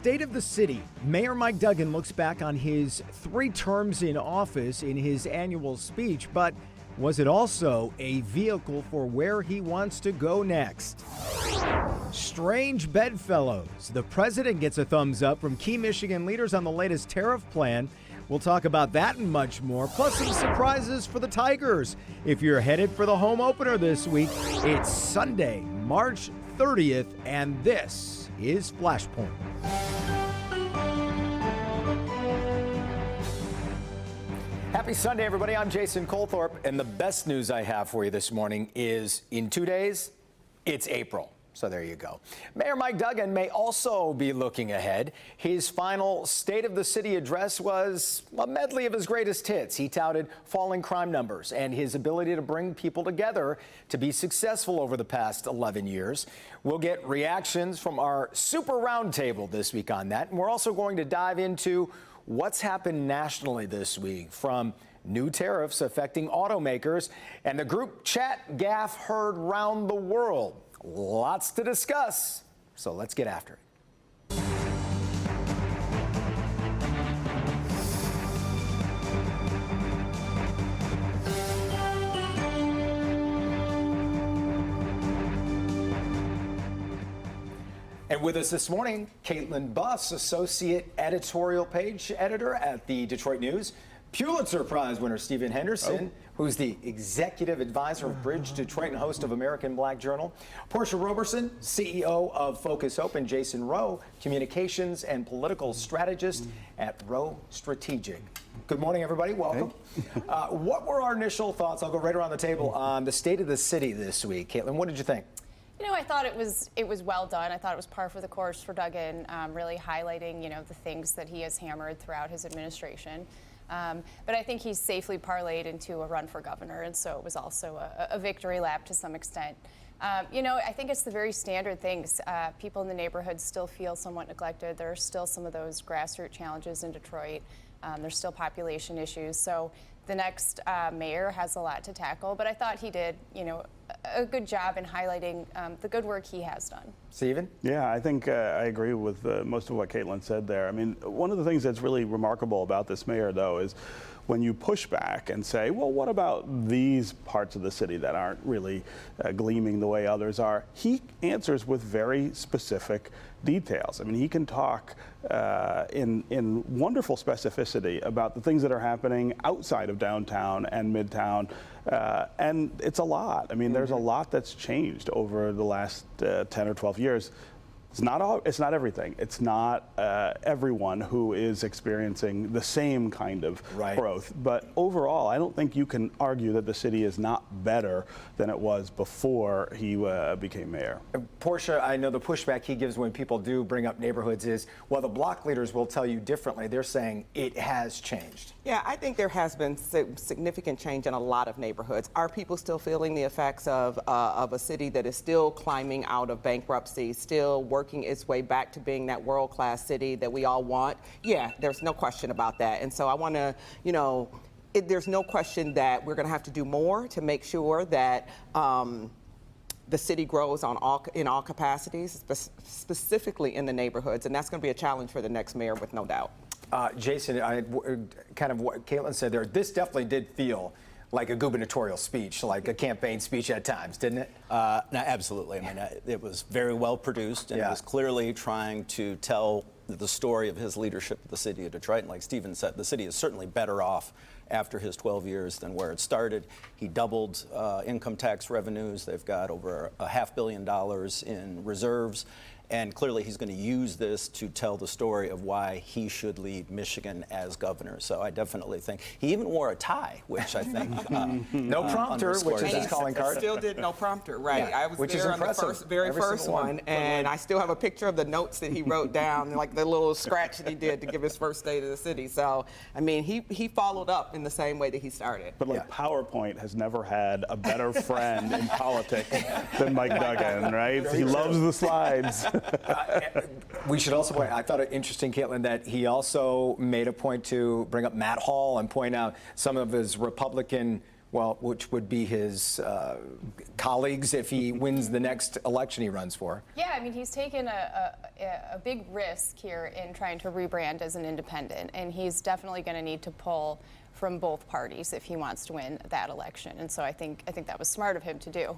State of the City, Mayor Mike Duggan looks back on his 3 terms in office in his annual speech, but was it also a vehicle for where he wants to go next? Strange bedfellows. The president gets a thumbs up from key Michigan leaders on the latest tariff plan. We'll talk about that and much more, plus some surprises for the Tigers. If you're headed for the home opener this week, it's Sunday, March 30th, and this is Flashpoint. Happy Sunday, everybody. I'm Jason Colthorpe, and the best news I have for you this morning is in 2 days, it's April. So there you go. Mayor Mike Duggan may also be looking ahead. His final State of the City address was a medley of his greatest hits. He touted falling crime numbers and his ability to bring people together to be successful over the past 11 years. We'll get reactions from our super roundtable this week on that. And we're also going to dive into what's happened nationally this week, from new tariffs affecting automakers and the group chat gaffe heard round the world. Lots to discuss, so let's get after it. And with us this morning, Caitlin Buss, Associate Editorial Page Editor at the Detroit News. Pulitzer Prize winner Stephen Henderson, who's the Executive Advisor of Bridge Detroit and host of American Black Journal. Portia Roberson, CEO of Focus Hope, and Jason Rowe, Communications and Political Strategist at Rowe Strategic. Good morning, everybody. Welcome. Hey. What were our initial thoughts? I'll go right around the table on the State of the City this week. Caitlin, what did you think? You know, I thought it was well done. I thought it was par for the course for Duggan, really highlighting, the things that he has hammered throughout his administration. But I think he's safely parlayed into a run for governor, and so it was also a victory lap to some extent. I think it's the very standard things. People in the neighborhood still feel somewhat neglected. There are still some of those grassroots challenges in Detroit. There's still population issues. So the next mayor has a lot to tackle, but I thought he did, a good job in highlighting the good work he has done. Stephen? Yeah, I think I agree with most of what Caitlin said there. I mean, one of the things that's really remarkable about this mayor, though, is when you push back and say, well, what about these parts of the city that aren't really gleaming the way others are? He answers with very specific details. I mean, he can talk in wonderful specificity about the things that are happening outside of downtown and midtown, and it's a lot. I mean, there's a lot that's changed over the last 10 or 12 years. It's not everything. It's not everyone who is experiencing the same kind of growth. But overall, I don't think you can argue that the city is not better than it was before he became mayor. Portia, I know the pushback he gives when people do bring up neighborhoods is, well, the block leaders will tell you differently. They're saying it has changed. Yeah, I think there has been significant change in a lot of neighborhoods. Are people still feeling the effects of a city that is still climbing out of bankruptcy, still working its way back to being that world-class city that we all want? Yeah, there's no question about that. And so I want to, there's no question that we're going to have to do more to make sure that the city grows in all capacities, specifically in the neighborhoods. And that's going to be a challenge for the next mayor, with no doubt. Jason, kind of what Caitlin said there, this definitely did feel like a gubernatorial speech, like a campaign speech at times, didn't it? No, absolutely. I mean, it was very well produced, and it was clearly trying to tell the story of his leadership of the city of Detroit. And like Stephen said, the city is certainly better off after his 12 years than where it started. He doubled income tax revenues. They've got over $500 million in reserves. And clearly he's going to use this to tell the story of why he should lead Michigan as governor. So I definitely think he even wore a tie, which I think no prompter, which is his calling card. Still did no prompter, right? Yeah, I was which there is on the very first one, and I still have a picture of the notes that he wrote down, like the little scratch that he did to give his first State of the City. So I mean, he followed up in the same way that he started. But PowerPoint has never had a better friend in politics than Mike Duggan, right? He loves the slides. We should also point, I thought it interesting, Caitlin, that he also made a point to bring up Matt Hall and point out some of his Republican well, which would be his colleagues if he wins the next election he runs for. Yeah, I mean, he's taken a big risk here in trying to rebrand as an independent, and he's definitely going to need to pull from both parties if he wants to win that election. And so I think that was smart of him to do.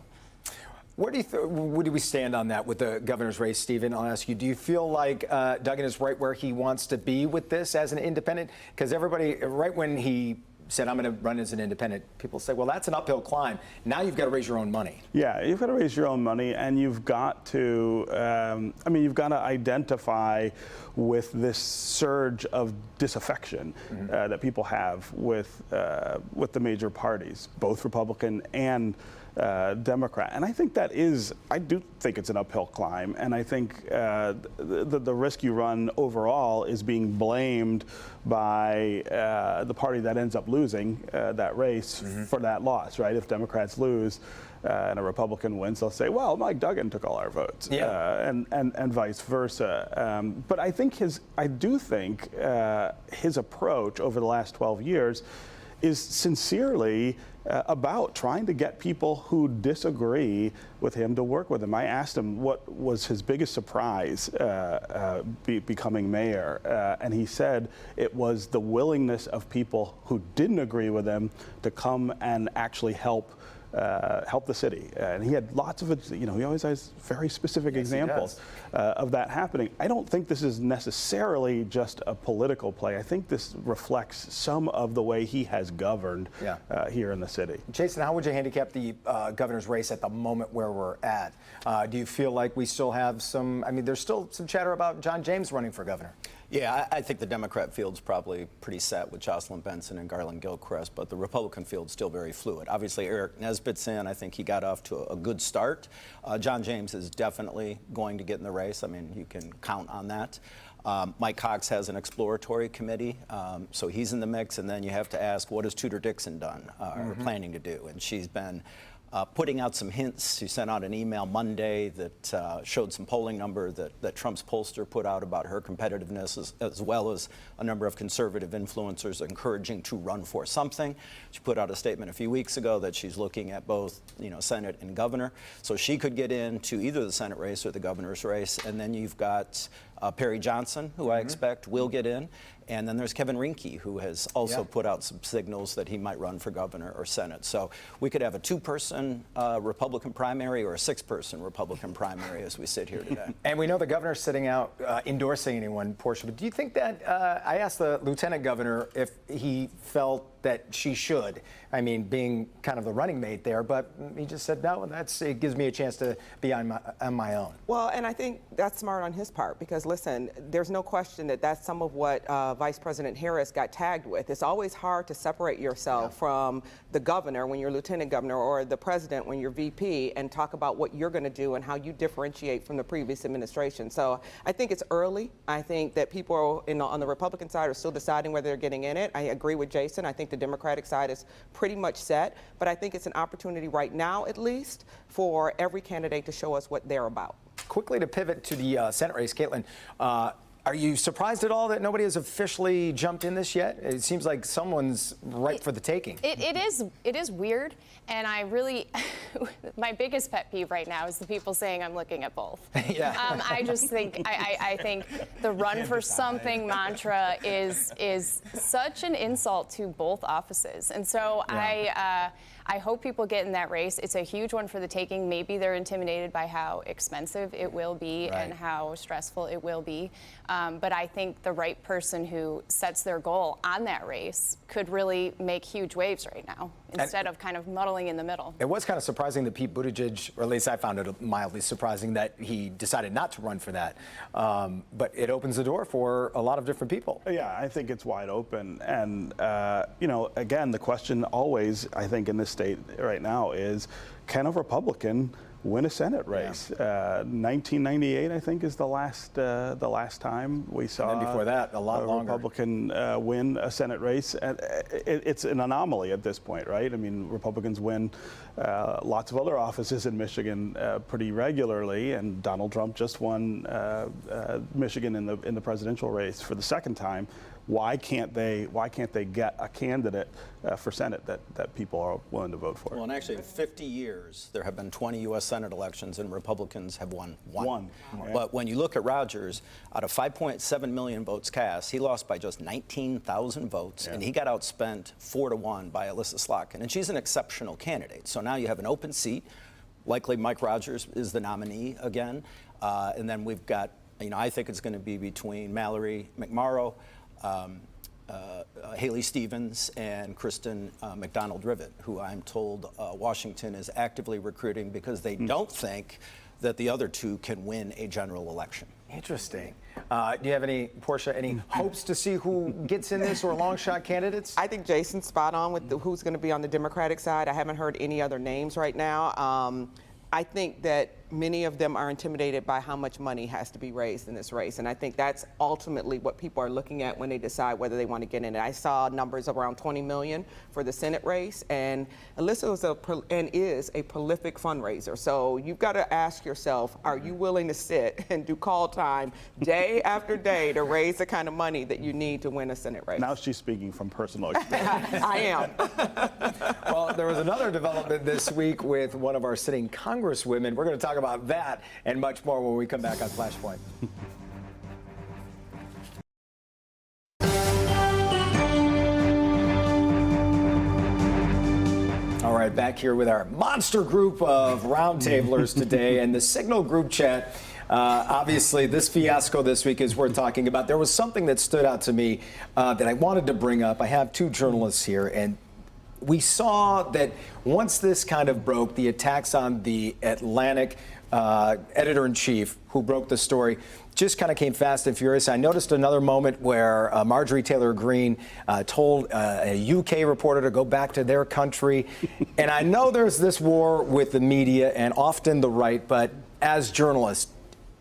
Where do we stand on that with the governor's race, Stephen? I'll ask you, do you feel like Duggan is right where he wants to be with this as an independent? Because everybody, right when he said, I'm going to run as an independent, people say, well, that's an uphill climb. Now you've got to raise your own money. Yeah, you've got to raise your own money, and you've got to, you've got to identify with this surge of disaffection that people have with the major parties, both Republican and Democrat. And I think I do think it's an uphill climb. And I think the risk you run overall is being blamed by the party that ends up losing that race for that loss, right? If Democrats lose and a Republican wins, they'll say, well, Mike Duggan took all our votes, and vice versa. But I do think his approach over the last 12 years is sincerely about trying to get people who disagree with him to work with him. I asked him what was his biggest surprise becoming mayor, and he said it was the willingness of people who didn't agree with him to come and actually help the city. And he had lots of, he always has very specific examples of that happening. I don't think this is necessarily just a political play. I think this reflects some of the way he has governed here in the city. Jason, how would you handicap the governor's race at the moment where we're at? Do you feel like we still have there's still some chatter about John James running for governor? Yeah, I think the Democrat field's probably pretty set with Jocelyn Benson and Garland Gilchrist, but the Republican field's still very fluid. Obviously, Eric Nesbitt's in. I think he got off to a good start. John James is definitely going to get in the race. I mean, you can count on that. Mike Cox has an exploratory committee, so he's in the mix. And then you have to ask, what has Tudor Dixon done or planning to do? And she's been putting out some hints. She sent out an email Monday that showed some polling number that Trump's pollster put out about her competitiveness, as well as a number of conservative influencers encouraging to run for something. She put out a statement a few weeks ago that she's looking at both, Senate and governor. So she could get into either the Senate race or the governor's race. And then you've got Perry Johnson, who I expect will get in. And then there's Kevin Rinke, who has also put out some signals that he might run for governor or Senate. So we could have a 2-person Republican primary or a 6-person Republican primary as we sit here today. And we know the governor's sitting out endorsing anyone, Portia. But do you think that, I asked the lieutenant governor if he felt that she should, being kind of the running mate there, but he just said, no, it gives me a chance to be on my own. Well, and I think that's smart on his part, because listen, there's no question that that's some of what Vice President Harris got tagged with. It's always hard to separate yourself from the governor when you're lieutenant governor, or the president when you're VP, and talk about what you're going to do and how you differentiate from the previous administration. So I think it's early. I think that people on the Republican side are still deciding whether they're getting in it. I agree with Jason. I think the Democratic side is pretty much set, but I think it's an opportunity right now, at least, for every candidate to show us what they're about. Quickly to pivot to the Senate race, Caitlin, are you surprised at all that nobody has officially jumped in this yet? It seems like someone's ripe for the taking. It is weird, and I really, my biggest pet peeve right now is the people saying I'm looking at both. I just think, I think the run for something mantra is such an insult to both offices. And so I hope people get in that race. It's a huge one for the taking. Maybe they're intimidated by how expensive it will be and how stressful it will be. But I think the right person who sets their goal on that race could really make huge waves right now, instead of kind of muddling in the middle. It was kind of surprising that Pete Buttigieg, or at least I found it mildly surprising, that he decided not to run for that. But it opens the door for a lot of different people. Yeah, I think it's wide open. And, again, the question always, I think, in this state right now is, can a Republican win a Senate race? 1998, I think, is the last time we saw. And then before that, a lot longer. Republican win a Senate race. And it's an anomaly at this point, right? I mean, Republicans win lots of other offices in Michigan pretty regularly, and Donald Trump just won Michigan in the presidential race for the second time. why can't they get a candidate for Senate that people are willing to vote for? Well, and actually, in 50 years, there have been 20 U.S. Senate elections, and Republicans have won one. Right. But when you look at Rogers, out of 5.7 million votes cast, he lost by just 19,000 votes, and he got outspent 4-1 by Alyssa Slotkin. And she's an exceptional candidate. So now you have an open seat. Likely Mike Rogers is the nominee again. And then we've got, I think it's going to be between Mallory McMorrow, Haley Stevens, and Kristen McDonald-Rivet, who I'm told Washington is actively recruiting because they don't think that the other two can win a general election. Interesting. Do you have Portia, any hopes to see who gets in this or long shot candidates? I think Jason's spot on with who's going to be on the Democratic side. I haven't heard any other names right now. I think that many of them are intimidated by how much money has to be raised in this race. And I think that's ultimately what people are looking at when they decide whether they want to get in it. I saw numbers around $20 million for the Senate race, and Alyssa is a prolific fundraiser. So you've got to ask yourself, are you willing to sit and do call time day after day to raise the kind of money that you need to win a Senate race? Now she's speaking from personal experience. I am. Well, there was another development this week with one of our sitting congresswomen. We're going to talk about that and much more when we come back on Flashpoint. All right, back here with our monster group of roundtablers today and the Signal group chat. Obviously, this fiasco this week is worth talking about. There was something that stood out to me that I wanted to bring up. I have two journalists here, and we saw that once this kind of broke, the attacks on the Atlantic editor-in-chief who broke the story just kind of came fast and furious. I noticed another moment where Marjorie Taylor Greene told a UK reporter to go back to their country. And I know there's this war with the media and often the right, but as journalists,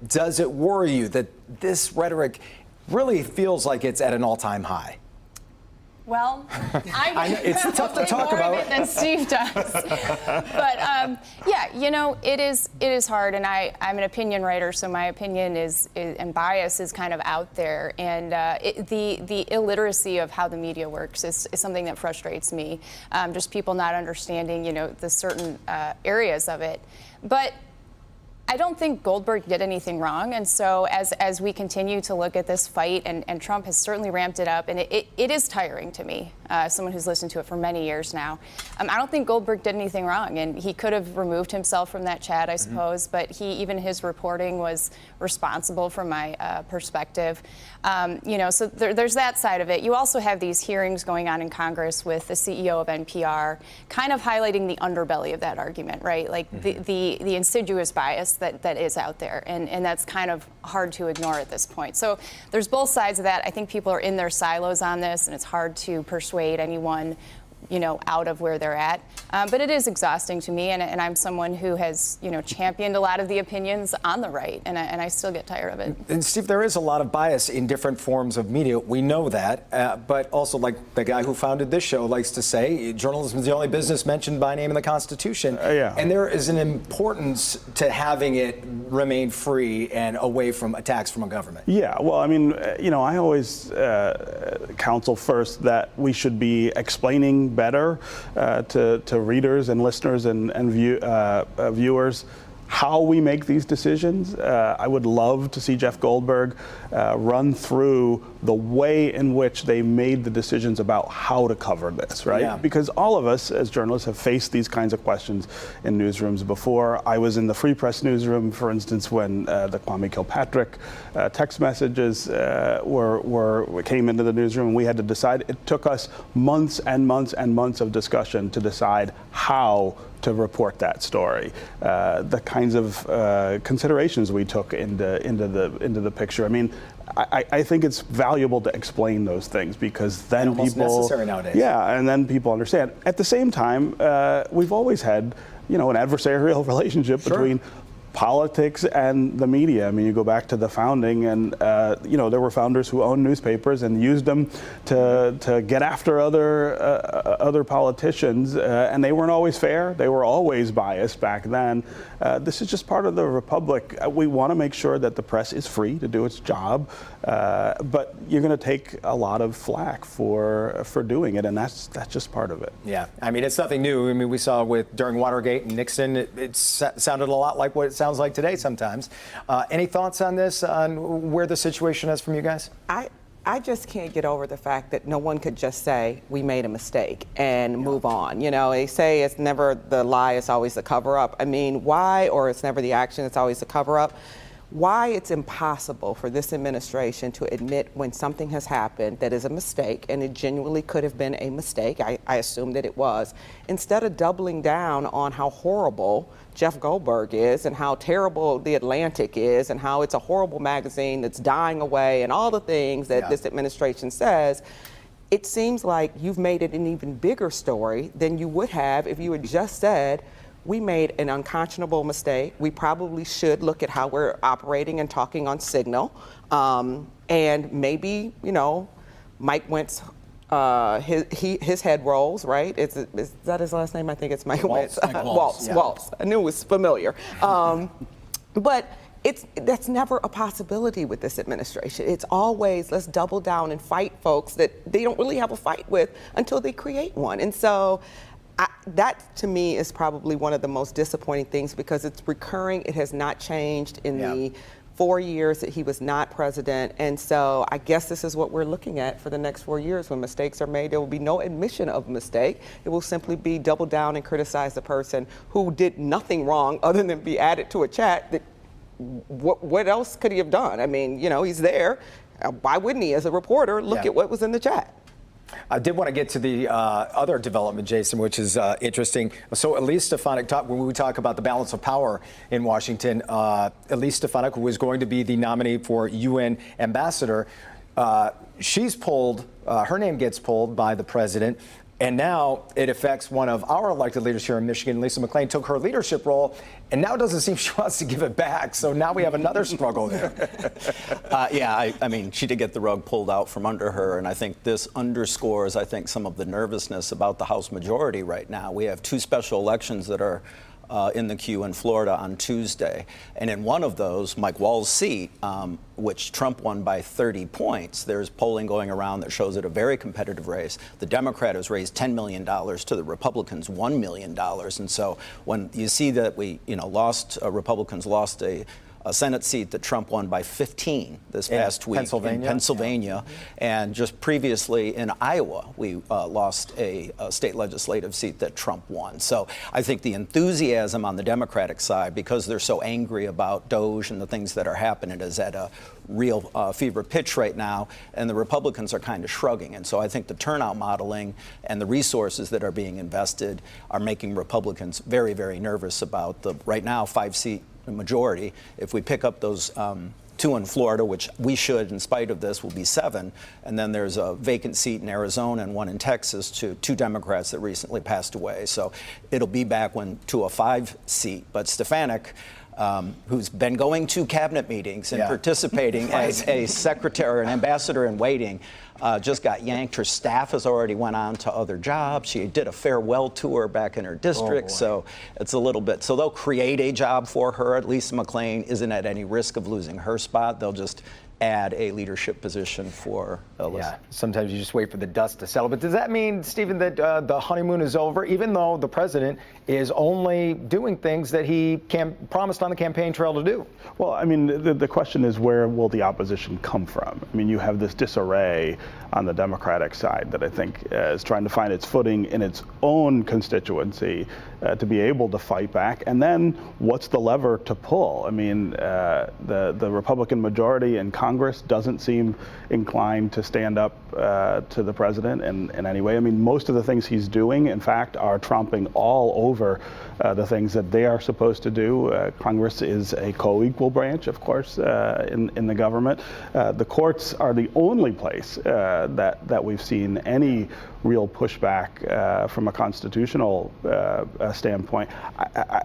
does it worry you that this rhetoric really feels like it's at an all-time high? Well, I know it's tough to talk more about of it than Steve does. But yeah, it is hard, and I'm an opinion writer, so my opinion is and bias is kind of out there, and the illiteracy of how the media works is something that frustrates me. Just people not understanding, the certain areas of it, but I don't think Goldberg did anything wrong, and so as we continue to look at this fight, and Trump has certainly ramped it up, and it is tiring to me, someone who's listened to it for many years now. I don't think Goldberg did anything wrong, and he could have removed himself from that chat, I suppose, but even his reporting was responsible from my perspective. So there's that side of it. You also have these hearings going on in Congress with the CEO of NPR, kind of highlighting the underbelly of that argument, right? Like the insidious bias that is out there, and that's kind of hard to ignore at this point. So there's both sides of that. I think people are in their silos on this, and it's hard to persuade anyone out of where they're at. But it is exhausting to me, and I'm someone who has, championed a lot of the opinions on the right, and I still get tired of it. And Steve, there is a lot of bias in different forms of media. We know that, but also, like the guy who founded this show likes to say, journalism is the only business mentioned by name in the Constitution. And there is an importance to having it remain free and away from attacks from a government. Yeah, well, I mean, I always counsel first that we should be explaining better to readers and listeners and viewers how we make these decisions. I would love to see Jeff Goldberg run through the way in which they made the decisions about how to cover this, right? Yeah. Because all of us as journalists have faced these kinds of questions in newsrooms before. I was in the Free Press newsroom, for instance, when the Kwame Kilpatrick text messages came into the newsroom, and we had to decide. It took us months and months and months of discussion to decide how to report that story. The kinds of considerations we took into the picture. I mean, I think it's valuable to explain those things, because then almost people necessary nowadays. Yeah, and then people understand. At the same time, we've always had an adversarial relationship between politics and the media. I mean, you go back to the founding, and there were founders who owned newspapers and used them to get after other politicians, and they weren't always fair. They were always biased back then. This is just part of the republic. We want to make sure that the press is free to do its job, but you're going to take a lot of flack for doing it, and that's just part of it. Yeah, I mean, it's nothing new. I mean, we saw during Watergate and Nixon, it sounded a lot like what it sounds like today sometimes. Any thoughts on this, on where the situation is from you guys? I just can't get over the fact that no one could just say we made a mistake and move on. You know, they say it's never the lie, it's always the cover up. I mean, why, or it's never the action, it's always the cover up. Why it's impossible for this administration to admit when something has happened that is a mistake, and it genuinely could have been a mistake, I assume that it was, instead of doubling down on how horrible Jeff Goldberg is and how terrible The Atlantic is and how it's a horrible magazine that's dying away and all the things that this administration says. It seems like you've made it an even bigger story than you would have if you had just said, we made an unconscionable mistake. We probably should look at how we're operating and talking on Signal. And maybe, Mike Wentz, his head rolls, right? Is that his last name? I think it's Mike Wentz. Waltz. I knew it was familiar. But that's never a possibility with this administration. It's always, let's double down and fight folks that they don't really have a fight with until they create one. And so that, to me, is probably one of the most disappointing things, because it's recurring. It has not changed in the 4 years that he was not president. And so I guess this is what we're looking at for the next 4 years. When mistakes are made, there will be no admission of mistake. It will simply be double down and criticize the person who did nothing wrong other than be added to a chat. That what else could he have done? I mean, he's there. Why wouldn't he, as a reporter, look at what was in the chat? I did want to get to the other development, Jason, which is interesting. So Elise Stefanik, when we talk about the balance of power in Washington, Elise Stefanik, who is going to be the nominee for UN ambassador, she's pulled, her name gets pulled by the president. And now it affects one of our elected leaders here in Michigan. Lisa McClain took her leadership role, and now it doesn't seem she wants to give it back. So now we have another struggle there. I mean, she did get the rug pulled out from under her, and I think this underscores, some of the nervousness about the House majority right now. We have two special elections that are in the queue in Florida on Tuesday. And in one of those, Mike Wall's seat, which Trump won by 30 points, there's polling going around that shows it a very competitive race. The Democrat has raised $10 million to the Republicans $1 million. And so when you see that Republicans lost a Senate seat that Trump won by 15 this past week in Pennsylvania. And just previously in Iowa, we lost a state legislative seat that Trump won. So I think the enthusiasm on the Democratic side, because they're so angry about DOJ and the things that are happening, is at a real fever pitch right now, and the Republicans are kind of shrugging. And so I think the turnout modeling and the resources that are being invested are making Republicans very, very nervous about the, right now, 5-seat majority. If we pick up those 2 in Florida, which we should, in spite of this, will be 7, and then there's a vacant seat in Arizona and 1 in Texas to 2 Democrats that recently passed away. So it'll be back to a 5-seat. But Stefanik, who's been going to cabinet meetings and participating as a secretary or an ambassador in waiting, just got yanked. Her staff has already went on to other jobs. She did a farewell tour back in her district, so it's a little bit. So they'll create a job for her. Lisa McClain isn't at any risk of losing her spot. They'll just add a leadership position for Ellis. Yeah, sometimes you just wait for the dust to settle. But does that mean, Stephen, that the honeymoon is over, even though the president is only doing things that he promised on the campaign trail to do? Well, I mean, the question is, where will the opposition come from? I mean, you have this disarray on the Democratic side that I think is trying to find its footing in its own constituency to be able to fight back. And then what's the lever to pull? I mean, the Republican majority in Congress doesn't seem inclined to stand up to the president in any way. I mean, most of the things he's doing, in fact, are tromping all over the things that they are supposed to do. Congress is a co-equal branch, of course, in the government. The courts are the only place that we've seen any real pushback from a constitutional standpoint.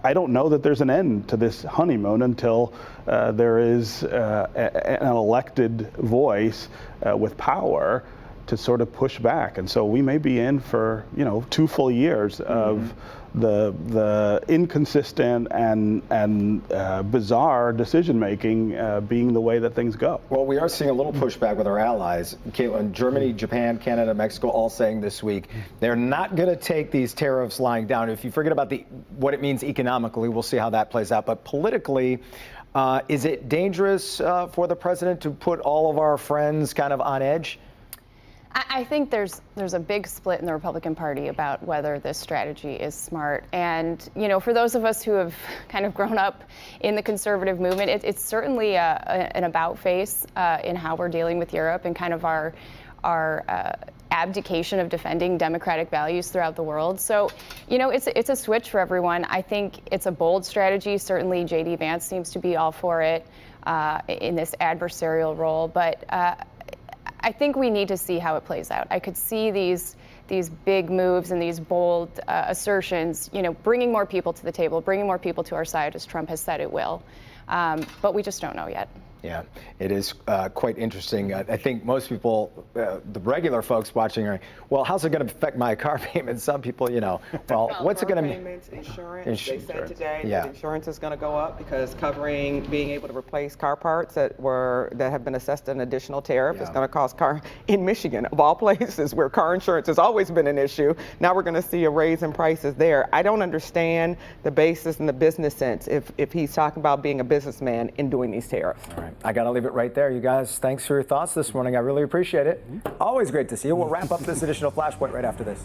I don't know that there's an end to this honeymoon until there is an elected voice with power to sort of push back. And so we may be in for, 2 full years of the inconsistent and bizarre decision making being the way that things go. Well, we are seeing a little pushback with our allies. Caitlin, Germany, Japan, Canada, Mexico, all saying this week they're not going to take these tariffs lying down. If you forget about what it means economically, we'll see how that plays out. But politically, is it dangerous for the president to put all of our friends kind of on edge? I think there's a big split in the Republican Party about whether this strategy is smart. And, for those of us who have kind of grown up in the conservative movement, it's certainly an about face in how we're dealing with Europe and kind of our abdication of defending democratic values throughout the world. So, it's a switch for everyone. I think it's a bold strategy. Certainly, J.D. Vance seems to be all for it in this adversarial role. But I think we need to see how it plays out. I could see these big moves and these bold assertions, bringing more people to the table, bringing more people to our side, as Trump has said it will. But we just don't know yet. Yeah, it is quite interesting. I think most people, the regular folks watching are, well, how's it going to affect my car payment? Some people, well, what's it going to mean? Insurance, they said today that insurance is going to go up because being able to replace car parts that have been assessed an additional tariff is going to cost in Michigan, of all places, where car insurance has always been an issue. Now we're going to see a raise in prices there. I don't understand the basis and the business sense if he's talking about being a businessman in doing these tariffs. All right. I got to leave it right there. You guys, thanks for your thoughts this morning. I really appreciate it. Always great to see you. We'll wrap up this edition of Flashpoint right after this.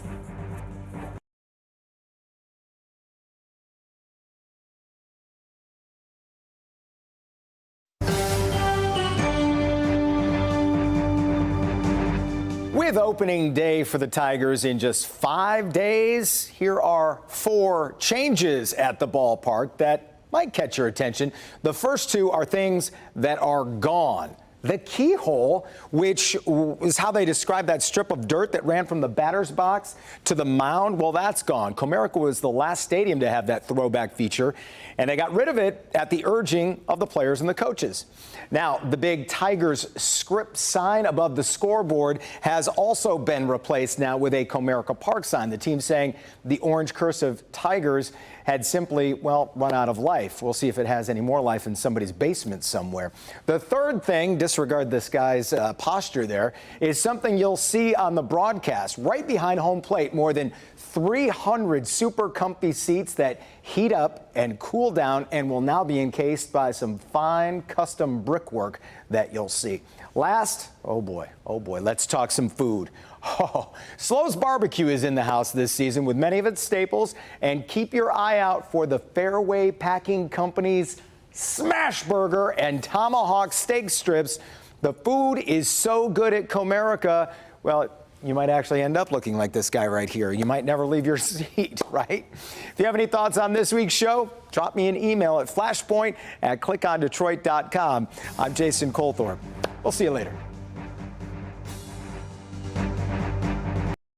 With opening day for the Tigers in just 5 days, here are 4 changes at the ballpark that might catch your attention. The first 2 are things that are gone. The keyhole, which is how they describe that strip of dirt that ran from the batter's box to the mound, well, that's gone. Comerica was the last stadium to have that throwback feature, and they got rid of it at the urging of the players and the coaches. Now, the big Tigers script sign above the scoreboard has also been replaced now with a Comerica Park sign. The team saying the orange cursive Tigers had simply, well, run out of life. We'll see if it has any more life in somebody's basement somewhere. The third thing, disregard this guy's posture there, is something you'll see on the broadcast. Right behind home plate, more than 300 super comfy seats that heat up and cool down and will now be encased by some fine custom brickwork that you'll see. Last, oh boy, let's talk some food. Oh, Slo's Barbecue is in the house this season with many of its staples, and keep your eye out for the Fairway Packing Company's Smash Burger and Tomahawk Steak Strips. The food is so good at Comerica, well, you might actually end up looking like this guy right here. You might never leave your seat, right? If you have any thoughts on this week's show, drop me an email at flashpoint@clickondetroit.com. I'm Jason Colthorpe. We'll see you later.